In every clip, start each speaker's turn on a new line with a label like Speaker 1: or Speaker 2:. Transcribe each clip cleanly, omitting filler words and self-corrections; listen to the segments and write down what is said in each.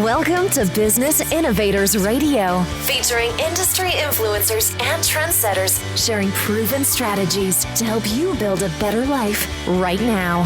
Speaker 1: Welcome to Business Innovators Radio, featuring industry influencers and trendsetters sharing proven strategies to help you build a better life right now.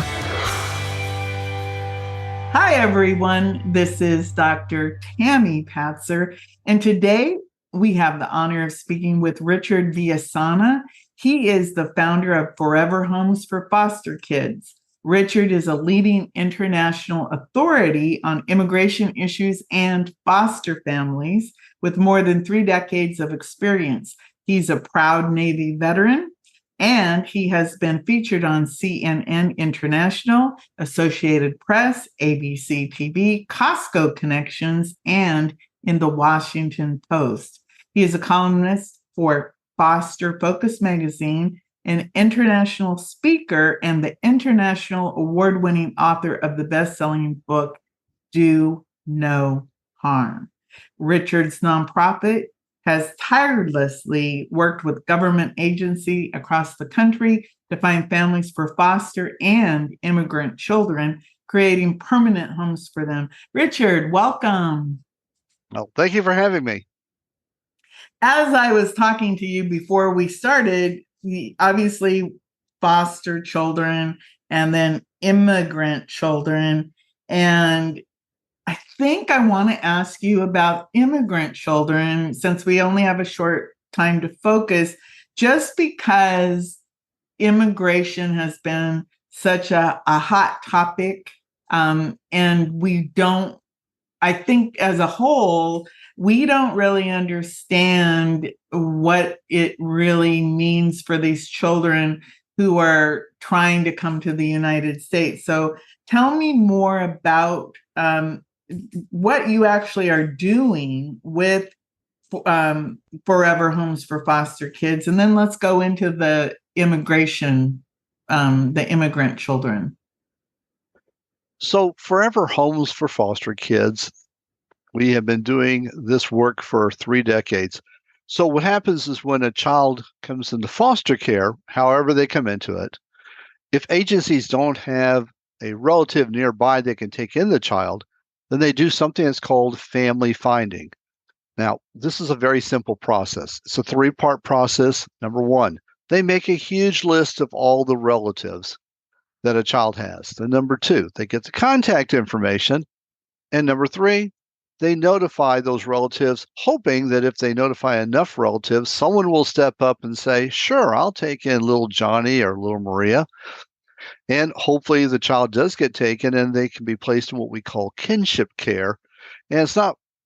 Speaker 2: Hi, everyone. This is Dr. Tami Patzer, and today we have the honor of speaking with Richard Villasana. He is the founder of Forever Homes for Foster Kids. Richard is a leading international authority on immigration issues and foster families with more than 3 decades of experience. He's a proud Navy veteran, and he has been featured on CNN International, Associated Press, ABC TV, Costco Connections, and in the Washington Post. He is a columnist for Foster Focus magazine, an international speaker, and the international award-winning author of the best-selling book, Do No Harm. Richard's nonprofit has tirelessly worked with government agencies across the country to find families for foster and immigrant children, creating permanent homes for them. Richard, welcome.
Speaker 3: Well, thank you for having me.
Speaker 2: As I was talking to you before we started, obviously foster children and then immigrant children. And I think I want to ask you about immigrant children since we only have a short time to focus, just because immigration has been such a hot topic. And I think as a whole, we don't really understand what it really means for these children who are trying to come to the United States. So tell me more about what you actually are doing with Forever Homes for Foster Kids. And then let's go into the immigration, the immigrant children.
Speaker 3: So Forever Homes for Foster Kids, we have been doing this work for 3 decades. So what happens is when a child comes into foster care, however they come into it, if agencies don't have a relative nearby that can take in the child, then they do something that's called family finding. Now, this is a very simple process. It's a 3-part process. Number 1, they make a huge list of all the relatives that a child has. Then number 2, they get the contact information. And number 3, they notify those relatives, hoping that if they notify enough relatives, someone will step up and say, sure, I'll take in little Johnny or little Maria. And hopefully the child does get taken and they can be placed in what we call kinship care. And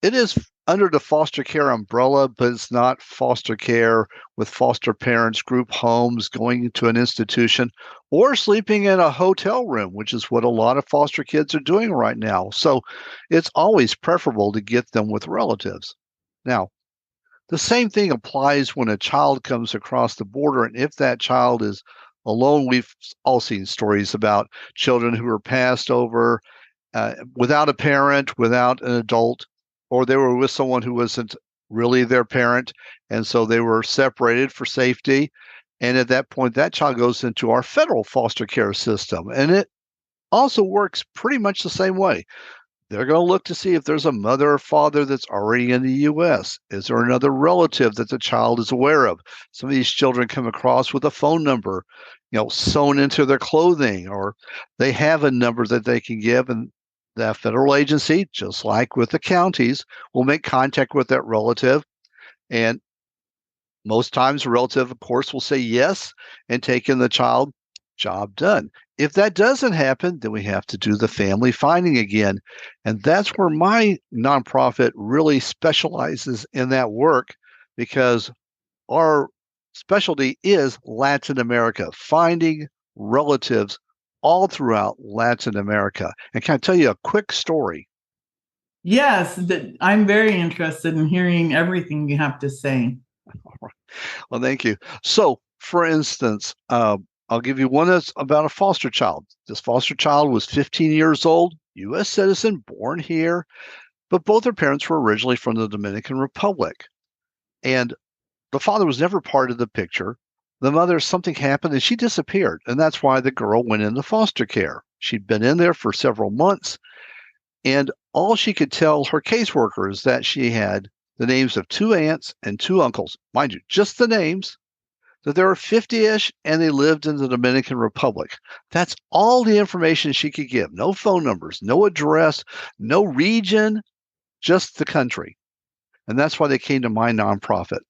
Speaker 3: it is under the foster care umbrella, but it's not foster care with foster parents, group homes, going to an institution, or sleeping in a hotel room, which is what a lot of foster kids are doing right now. So it's always preferable to get them with relatives. Now, the same thing applies when a child comes across the border, and if that child is alone, we've all seen stories about children who were passed over without a parent, without an adult, or they were with someone who wasn't really their parent, and so they were separated for safety. And at that point, that child goes into our federal foster care system, and it also works pretty much the same way. They're going to look to see if there's a mother or father that's already in the U.S. Is there another relative that the child is aware of? Some of these children come across with a phone number, sewn into their clothing, or they have a number that they can give, and that federal agency, just like with the counties, will make contact with that relative. And most times the relative, of course, will say yes and take in the child. Job done. If that doesn't happen, then we have to do the family finding again. And that's where my nonprofit really specializes in that work, because our specialty is Latin America, finding relatives all throughout Latin America. And can I tell you a quick story?
Speaker 2: Yes, I'm very interested in hearing everything you have to say.
Speaker 3: Well, thank you. So, for instance, I'll give you one that's about a foster child. This foster child was 15 years old, U.S. citizen, born here, but both her parents were originally from the Dominican Republic. And the father was never part of the picture. The mother, something happened and she disappeared. And that's why the girl went into foster care. She'd been in there for several months. And all she could tell her caseworker is that she had the names of 2 aunts and 2 uncles. Mind you, just the names, that there were 50-ish and they lived in the Dominican Republic. That's all the information she could give. No phone numbers, no address, no region, just the country. And that's why they came to my nonprofit.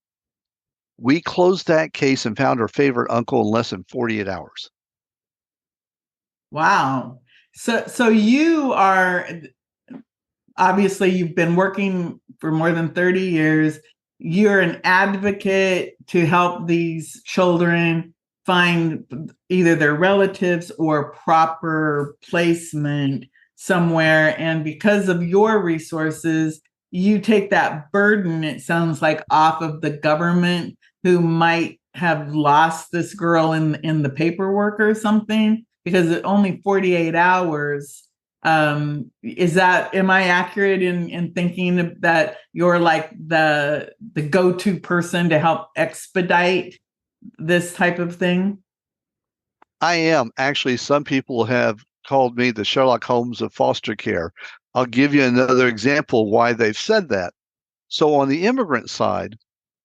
Speaker 3: We closed that case and found her favorite uncle in less than 48 hours.
Speaker 2: Wow. So you are, obviously you've been working for more than 30 years. You're an advocate to help these children find either their relatives or proper placement somewhere. And because of your resources, you take that burden, it sounds like, off of the government, who might have lost this girl in the paperwork or something, because it only 48 hours. Am I accurate in thinking that you're like the go-to person to help expedite this type of thing?
Speaker 3: I am. Actually, some people have called me the Sherlock Holmes of foster care. I'll give you another example why they've said that. So on the immigrant side,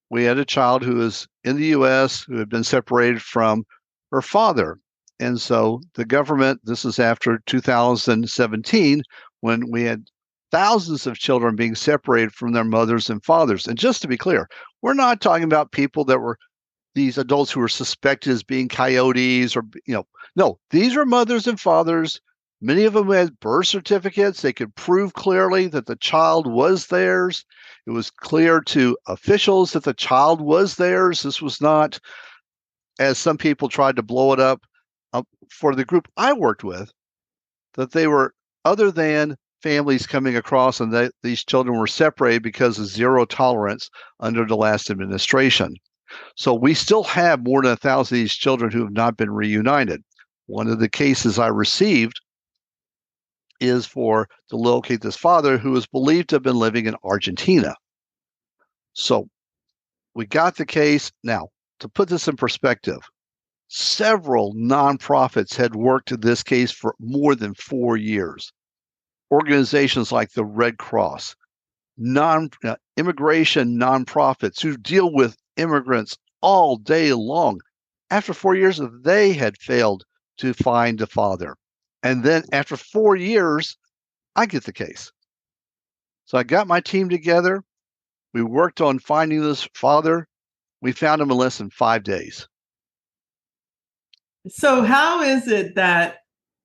Speaker 3: we had a child who was in the U.S. who had been separated from her father. And so the government, this is after 2017, when we had thousands of children being separated from their mothers and fathers. And just to be clear, we're not talking about people that were these adults who were suspected as being coyotes or, no, these were mothers and fathers. Many of them had birth certificates. They could prove clearly that the child was theirs. It was clear to officials that the child was theirs. This was not, as some people tried to blow it up for the group I worked with, that they were other than families coming across and that these children were separated because of zero tolerance under the last administration. So we still have more than 1,000 of these children who have not been reunited. One of the cases I received is to locate this father who is believed to have been living in Argentina. So we got the case. Now, to put this in perspective, several nonprofits had worked this case for more than 4 years. Organizations like the Red Cross, immigration nonprofits who deal with immigrants all day long. After 4 years, they had failed to find the father. And then after 4 years, I get the case. So I got my team together. We worked on finding this father. We found him in less than 5 days.
Speaker 2: So how is it that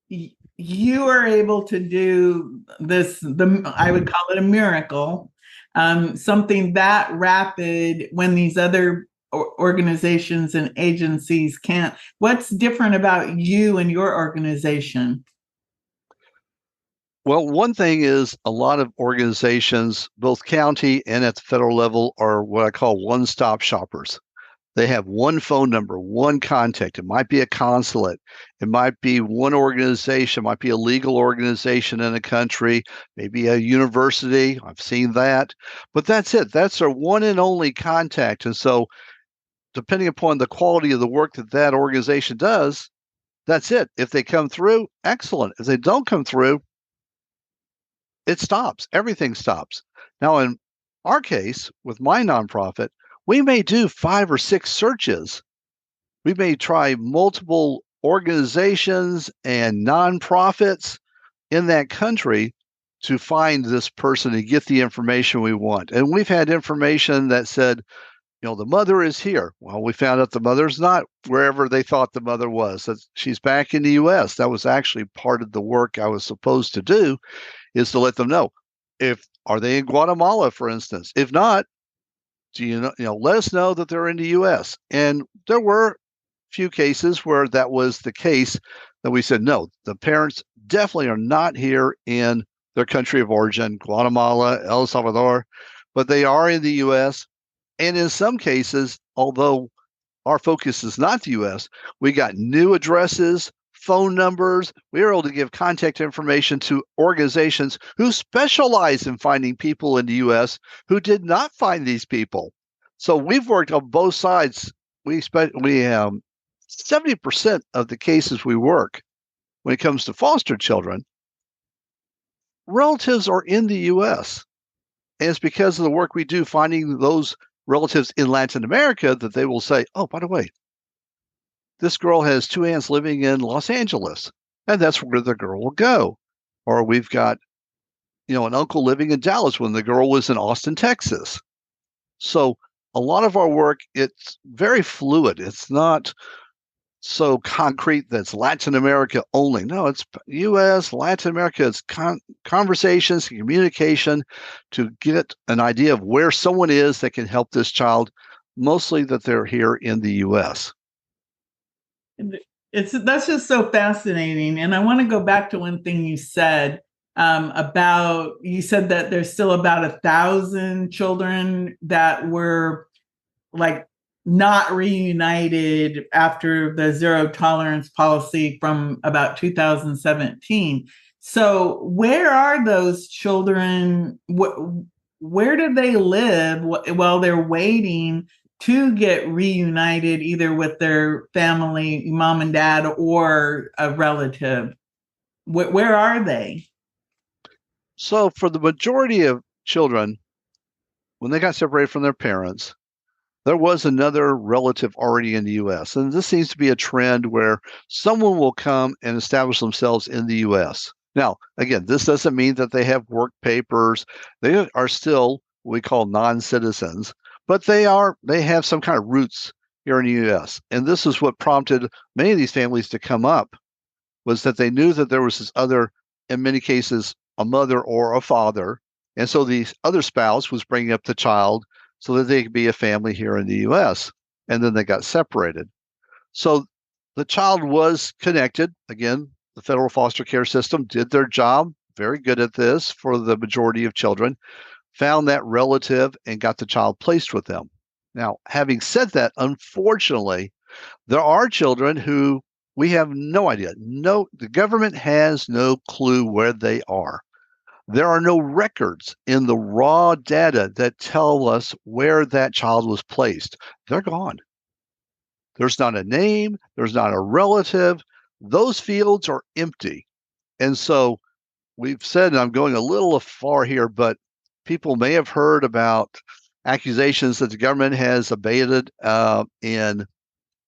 Speaker 2: you are able to do this, I would call it a miracle, something that rapid when these other organizations and agencies can't? What's different about you and your organization?
Speaker 3: Well, one thing is a lot of organizations, both county and at the federal level, are what I call one-stop shoppers. They have one phone number, one contact. It might be a consulate. It might be one organization, it might be a legal organization in a country, maybe a university. I've seen that. But that's it. That's their one and only contact. And so depending upon the quality of the work that organization does, that's it. If they come through, excellent. If they don't come through, it stops. Everything stops. Now, in our case, with my nonprofit, we may do 5 or 6 searches. We may try multiple organizations and nonprofits in that country to find this person and get the information we want. And we've had information that said, the mother is here. Well, we found out the mother's not wherever they thought the mother was. That she's back in the U.S. That was actually part of the work I was supposed to do, is to let them know. Are they in Guatemala, for instance? If not, let us know that they're in the U.S. And there were a few cases where that was the case, that we said, no, the parents definitely are not here in their country of origin, Guatemala, El Salvador, but they are in the U.S. And in some cases, although our focus is not the U.S., we got new addresses, phone numbers. We were able to give contact information to organizations who specialize in finding people in the U.S. who did not find these people. So we've worked on both sides. We 70% of the cases we work when it comes to foster children relatives are in the U.S. And it's because of the work we do finding those relatives in Latin America that they will say, oh, by the way, this girl has two aunts living in Los Angeles, and that's where the girl will go. Or we've got, an uncle living in Dallas when the girl was in Austin, Texas. So a lot of our work, it's very fluid. It's not so concrete that's Latin America only. No, it's U.S., Latin America. It's conversations, communication to get an idea of where someone is that can help this child, mostly that they're here in the U.S.
Speaker 2: That's just so fascinating. And I want to go back to one thing you said you said that there's still about 1,000 children that were like not reunited after the zero tolerance policy from about 2017. So where are those children? Where do they live while they're waiting to get reunited, either with their family, mom and dad, or a relative? Where are they?
Speaker 3: So for the majority of children, when they got separated from their parents, there was another relative already in the U.S. And this seems to be a trend where someone will come and establish themselves in the U.S. Now, again, this doesn't mean that they have work papers. They are still what we call non-citizens, but they have some kind of roots here in the U.S. And this is what prompted many of these families to come up, was that they knew that there was this other, in many cases, a mother or a father. And so the other spouse was bringing up the child so that they could be a family here in the U.S. And then they got separated. So the child was connected. Again, the federal foster care system did their job, very good at this for the majority of children, found that relative and got the child placed with them. Now, having said that, unfortunately, there are children who we have no idea. The government has no clue where they are. There are no records in the raw data that tell us where that child was placed. They're gone. There's not a name. There's not a relative. Those fields are empty. And so we've said, and I'm going a little far here, but people may have heard about accusations that the government has abated in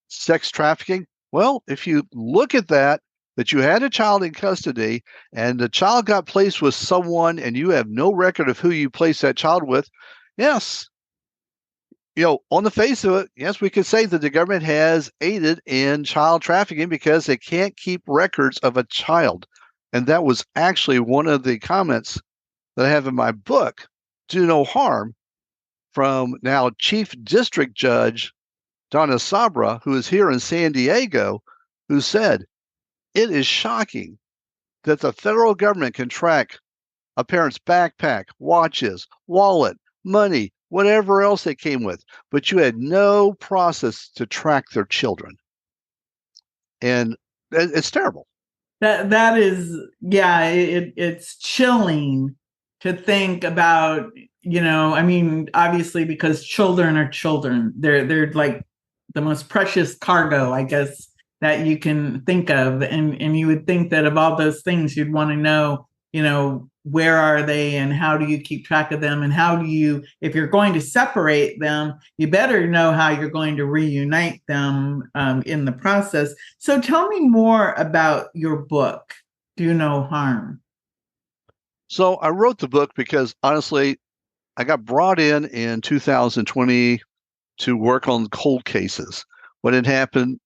Speaker 3: sex trafficking. Well, if you look at that you had a child in custody and the child got placed with someone and you have no record of who you placed that child with, yes, on the face of it, yes, we could say that the government has aided in child trafficking because they can't keep records of a child. And that was actually one of the comments that I have in my book, Do No Harm, from now Chief District Judge Donna Sabra, who is here in San Diego, who said, it is shocking that the federal government can track a parent's backpack, watches, wallet, money, whatever else they came with, but you had no process to track their children. And it's terrible.
Speaker 2: That is, yeah, it's chilling to think about, obviously because children are children. They're like the most precious cargo, I guess, that you can think of. And you would think that of all those things, you'd want to know, where are they and how do you keep track of them? And how do you, if you're going to separate them, you better know how you're going to reunite them in the process. So tell me more about your book, Do No Harm.
Speaker 3: So I wrote the book because honestly, I got brought in 2020 to work on cold cases. What had happened,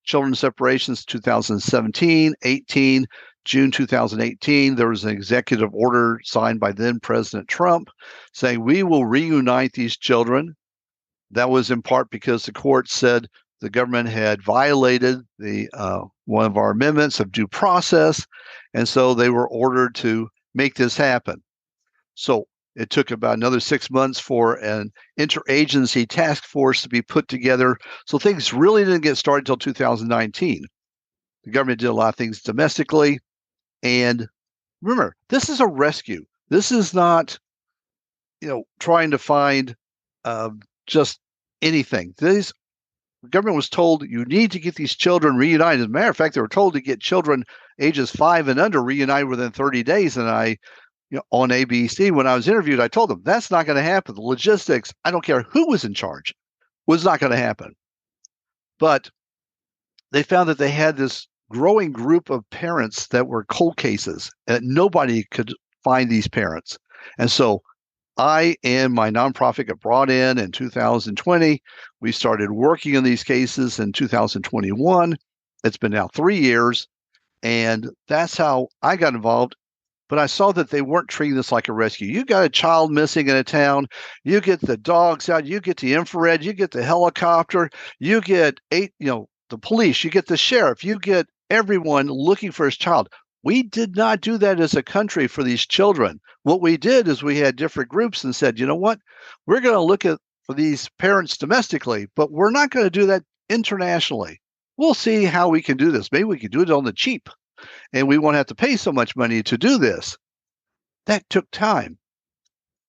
Speaker 3: children's separations, 2017, 18, June 2018, there was an executive order signed by then President Trump saying we will reunite these children. That was in part because the court said the government had violated the one of our amendments of due process, and so they were ordered to make this happen. So it took about another 6 months for an interagency task force to be put together. So things really didn't get started until 2019. The government did a lot of things domestically. And remember, this is a rescue. This is not, trying to find just anything. These The government was told you need to get these children reunited. As a matter of fact, they were told to get children ages 5 and under reunited within 30 days. And on ABC, when I was interviewed, I told them that's not going to happen. The logistics, I don't care who was in charge, was not going to happen. But they found that they had this growing group of parents that were cold cases, and nobody could find these parents. And so I and my nonprofit got brought in 2020. We started working on these cases in 2021. It's been now 3 years, and that's how I got involved. But I saw that they weren't treating this like a rescue. You got a child missing in a town, you get the dogs out, you get the infrared, you get the helicopter, you get the police, you get the sheriff, you get everyone looking for his child. We did not do that as a country for these children. What we did is we had different groups and said, you know what, we're going to look for these parents domestically, but we're not going to do that internationally. We'll see how we can do this. Maybe we can do it on the cheap, and we won't have to pay so much money to do this. That took time.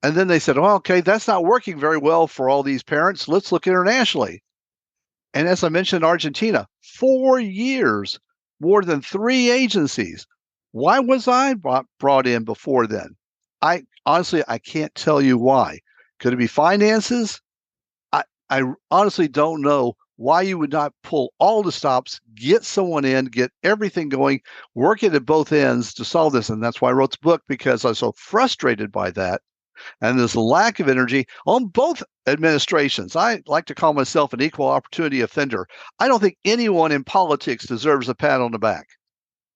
Speaker 3: And then they said, well, okay, that's not working very well for all these parents. Let's look internationally. And as I mentioned, Argentina, 4 years, more than 3 agencies. Why was I brought in before then? I can't tell you why. Could it be finances? I honestly don't know why you would not pull all the stops, get someone in, get everything going, work it at both ends to solve this. And that's why I wrote the book, because I was so frustrated by that and this lack of energy on both administrations. I like to call myself an equal opportunity offender. I don't think anyone in politics deserves a pat on the back.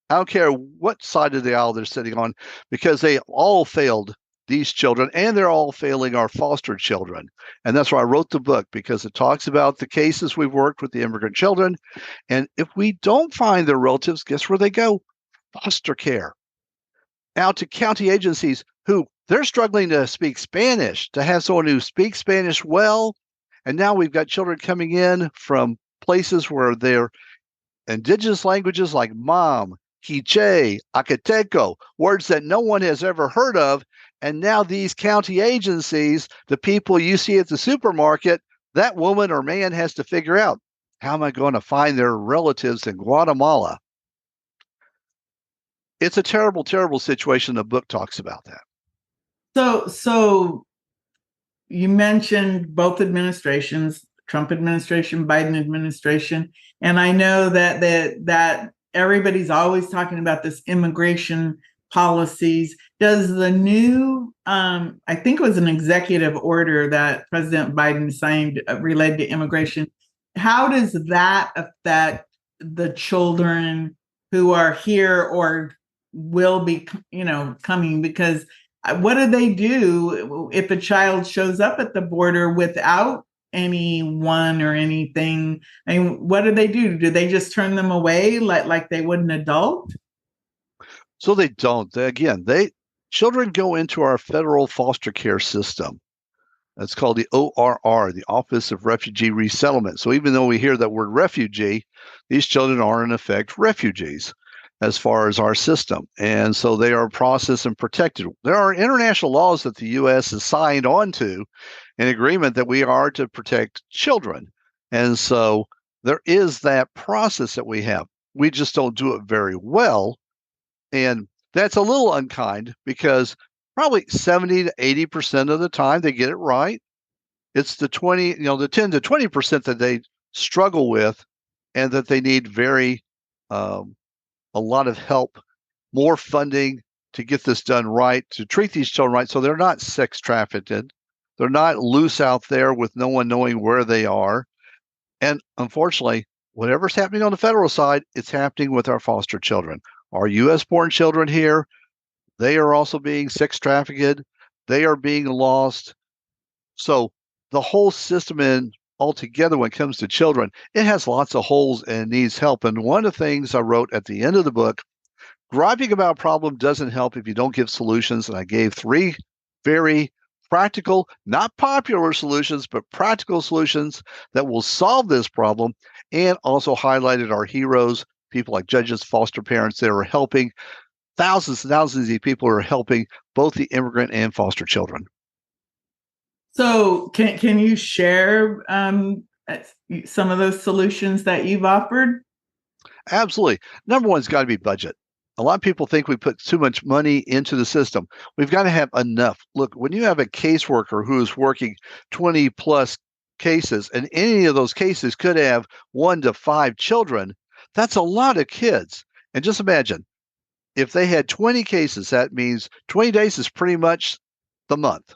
Speaker 3: I don't care what side of the aisle they're sitting on, because they all failed these children, and they're all failing our foster children. And that's why I wrote the book, because it talks about the cases we've worked with the immigrant children. And if we don't find their relatives, guess where they go? Foster care. Now to county agencies who they're struggling to speak Spanish, to have someone who speaks Spanish well. And now we've got children coming in from places where they're indigenous languages like Mam, Quiche, Acateco, words that no one has ever heard of. And now these county agencies, the people you see at the supermarket, that woman or man has to figure out, how am I going to find their relatives in Guatemala? It's a terrible, terrible situation. The book talks about that.
Speaker 2: So you mentioned both administrations, Trump administration, Biden administration, and I know that everybody's always talking about this immigration policies. Does the new, I think it was an executive order that President Biden signed related to immigration, how does that affect the children who are here or will be, coming? Because what do they do if a child shows up at the border without anyone or anything? I mean, what do they do? Do they just turn them away like they would an adult?
Speaker 3: So they don't. Children go into our federal foster care system. That's called the ORR, the Office of Refugee Resettlement. So even though we hear that word refugee, these children are in effect refugees as far as our system. And so they are processed and protected. There are international laws that the U.S. has signed on to in agreement that we are to protect children. And so there is that process that we have. We just don't do it very well. And that's a little unkind, because probably 70 to 80% of the time they get it right. It's the 10 to 20% that they struggle with, and that they need a lot of help, more funding to get this done right, to treat these children right, so they're not sex trafficked. They're not loose out there with no one knowing where they are. And unfortunately, whatever's happening on the federal side, it's happening with our foster children. Our U.S.-born children here, they are also being sex trafficked. They are being lost. So the whole system altogether, when it comes to children, it has lots of holes and needs help. And one of the things I wrote at the end of the book, griping about a problem doesn't help if you don't give solutions. And I gave 3 very practical, not popular solutions, but practical solutions that will solve this problem, and also highlighted our heroes, people like judges, foster parents that are helping thousands and thousands of these people who are helping both the immigrant and foster children.
Speaker 2: So can you share some of those solutions that you've offered?
Speaker 3: Absolutely. Number one's got to be budget. A lot of people think we put too much money into the system. We've got to have enough. Look, when you have a caseworker who is working 20 plus cases, and any of those cases could have 1 to 5 children, that's a lot of kids. And just imagine if they had 20 cases, that means 20 days is pretty much the month.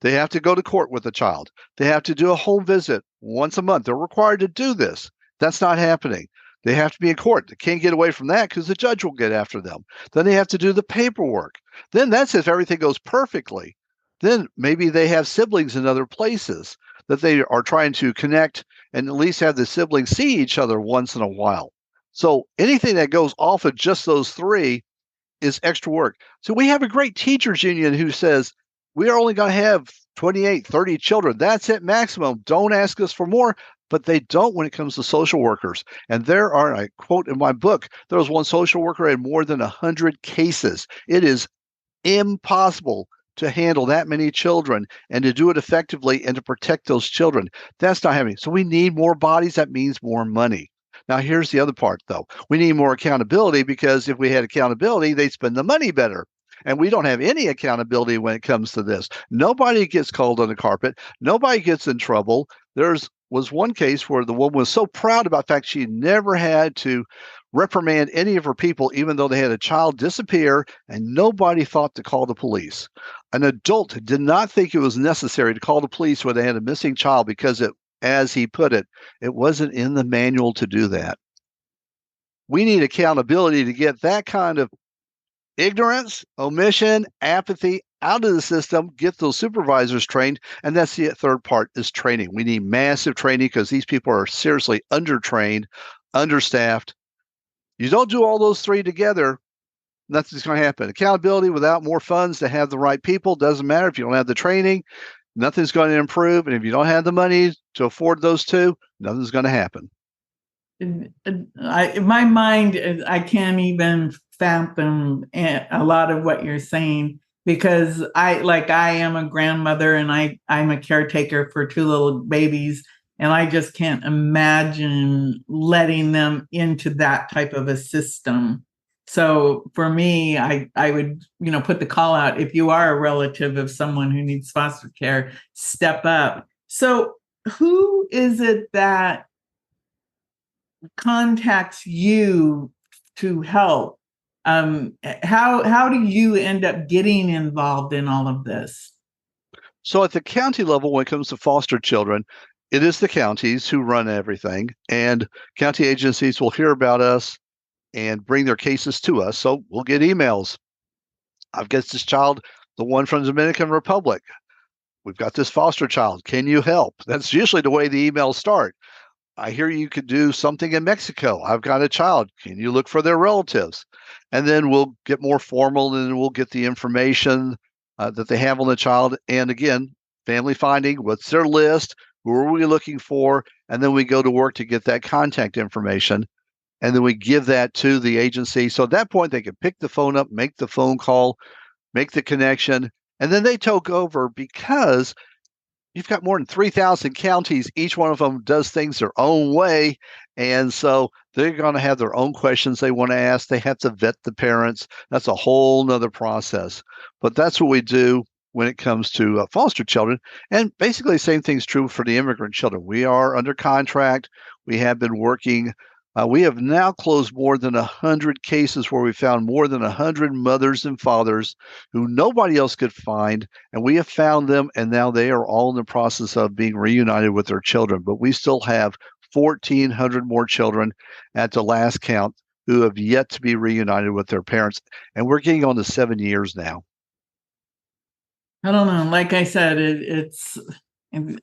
Speaker 3: They have to go to court with the child. They have to do a home visit once a month. They're required to do this. That's not happening. They have to be in court. They can't get away from that because the judge will get after them. Then they have to do the paperwork. Then that's if everything goes perfectly. Then maybe they have siblings in other places that they are trying to connect and at least have the siblings see each other once in a while. So anything that goes off of just those 3 is extra work. So we have a great teachers union who says, we are only going to have 28, 30 children. That's it maximum. Don't ask us for more. But they don't when it comes to social workers. And there are, I quote in my book, there was one social worker had more than 100 cases. It is impossible to handle that many children and to do it effectively and to protect those children. That's not happening. So we need more bodies. That means more money. Now, here's the other part, though. We need more accountability because if we had accountability, they'd spend the money better. And we don't have any accountability when it comes to this. Nobody gets called on the carpet. Nobody gets in trouble. Was one case where the woman was so proud about the fact she never had to reprimand any of her people, even though they had a child disappear, and nobody thought to call the police. An adult did not think it was necessary to call the police when they had a missing child because as he put it, it wasn't in the manual to do that. We need accountability to get that kind of ignorance, omission, apathy out of the system, get those supervisors trained. And that's the third part is training. We need massive training because these people are seriously undertrained, understaffed. You don't do all those 3 together, nothing's going to happen. Accountability without more funds to have the right people doesn't matter. If you don't have the training, nothing's going to improve. And if you don't have the money to afford those 2, nothing's going to happen.
Speaker 2: In my mind, I can't even fathom a lot of what you're saying because I am a grandmother and I'm a caretaker for 2 little babies, and I just can't imagine letting them into that type of a system. So for me, I would, put the call out. If you are a relative of someone who needs foster care, step up. So who is it that contacts you to help? How do you end up getting involved in all of this?
Speaker 3: So at the county level, when it comes to foster children, it is the counties who run everything, and county agencies will hear about us and bring their cases to us. So we'll get emails. I've got this child, the one from the Dominican Republic. We've got this foster child. Can you help? That's usually the way the emails start. I hear you could do something in Mexico. I've got a child. Can you look for their relatives? And then we'll get more formal and we'll get the information that they have on the child. And again, family finding, what's their list? Who are we looking for? And then we go to work to get that contact information. And then we give that to the agency. So at that point, they can pick the phone up, make the phone call, make the connection, and then they take over because you've got more than 3,000 counties. Each one of them does things their own way. And so they're going to have their own questions they want to ask. They have to vet the parents. That's a whole nother process. But that's what we do when it comes to foster children. And basically the same thing's true for the immigrant children. We are under contract. We have been working. We have now closed more than 100 cases where we found more than 100 mothers and fathers who nobody else could find. And we have found them, and now they are all in the process of being reunited with their children. But we still have 1,400 more children at the last count who have yet to be reunited with their parents. And we're getting on to 7 years now.
Speaker 2: I don't know. Like I said,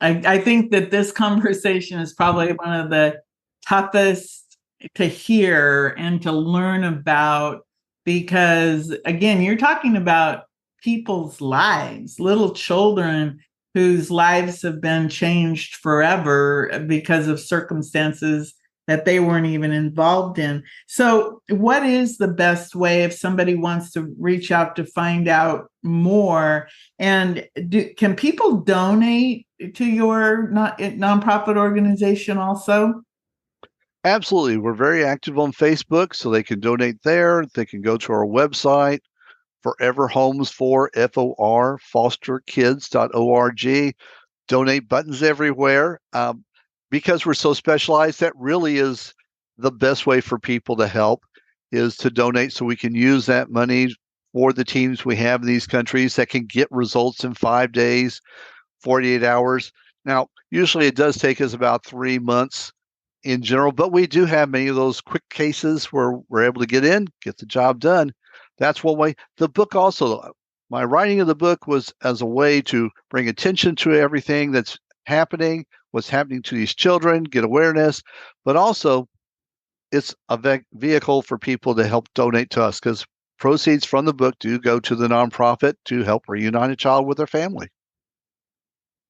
Speaker 2: I think that this conversation is probably one of the toughest to hear and to learn about, because again, you're talking about people's lives, little children whose lives have been changed forever because of circumstances that they weren't even involved in. So what is the best way if somebody wants to reach out to find out more? And can people donate to your nonprofit organization also?
Speaker 3: Absolutely. We're very active on Facebook, so they can donate there. They can go to our website, Forever Homes for FOR, fosterkids.org. Donate buttons everywhere. Because we're so specialized, that really is the best way for people to help, is to donate so we can use that money for the teams we have in these countries that can get results in 5 days, 48 hours. Now, usually it does take us about 3 months in general, but we do have many of those quick cases where we're able to get in, get the job done. That's one way. The book also, my writing of the book was as a way to bring attention to everything that's happening, what's happening to these children, get awareness, but also it's a vehicle for people to help donate to us, because proceeds from the book do go to the nonprofit to help reunite a child with their family.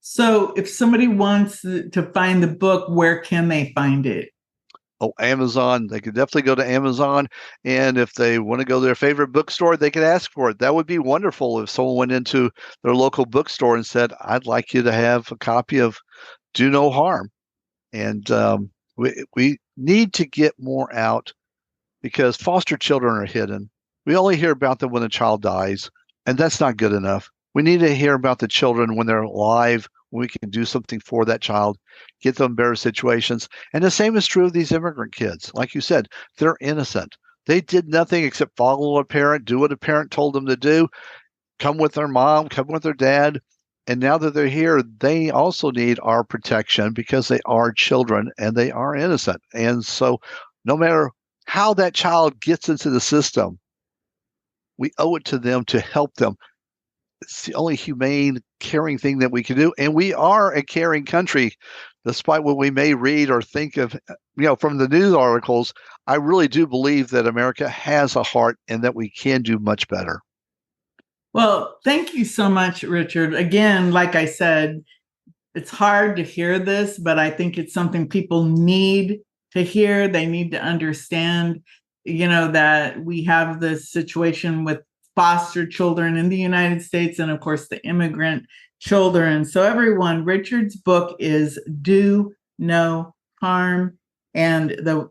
Speaker 2: So if somebody wants to find the book, where can they find it?
Speaker 3: Oh, Amazon. They could definitely go to Amazon. And if they want to go to their favorite bookstore, they can ask for it. That would be wonderful if someone went into their local bookstore and said, I'd like you to have a copy of Do No Harm. And we need to get more out, because foster children are hidden. We only hear about them when a child dies, and that's not good enough. We need to hear about the children when they're alive, when we can do something for that child, get them better situations. And the same is true of these immigrant kids. Like you said, they're innocent. They did nothing except follow a parent, do what a parent told them to do, come with their mom, come with their dad. And now that they're here, they also need our protection because they are children and they are innocent. And so no matter how that child gets into the system, we owe it to them to help them. It's the only humane, caring thing that we can do. And we are a caring country, despite what we may read or think of, from the news articles. I really do believe that America has a heart and that we can do much better.
Speaker 2: Well, thank you so much, Richard. Again, like I said, it's hard to hear this, but I think it's something people need to hear. They need to understand, that we have this situation with foster children in the United States and, of course, the immigrant children. So everyone, Richard's book is Do No Harm, and the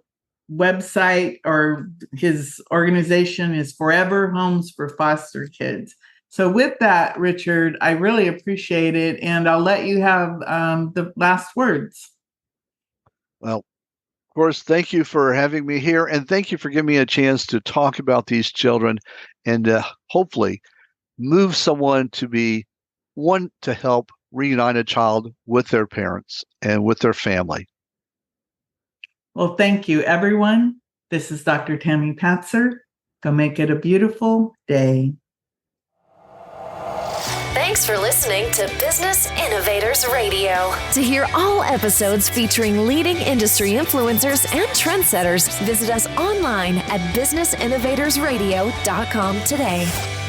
Speaker 2: website or his organization is Forever Homes for Foster Kids. So with that, Richard, I really appreciate it, and I'll let you have the last words.
Speaker 3: Well, of course, thank you for having me here, and thank you for giving me a chance to talk about these children and hopefully move someone to want to help reunite a child with their parents and with their family.
Speaker 2: Well, thank you, everyone. This is Dr. Tami Patzer. Go make it a beautiful day.
Speaker 1: Thanks for listening to Business Innovators Radio. To hear all episodes featuring leading industry influencers and trendsetters, visit us online at businessinnovatorsradio.com today.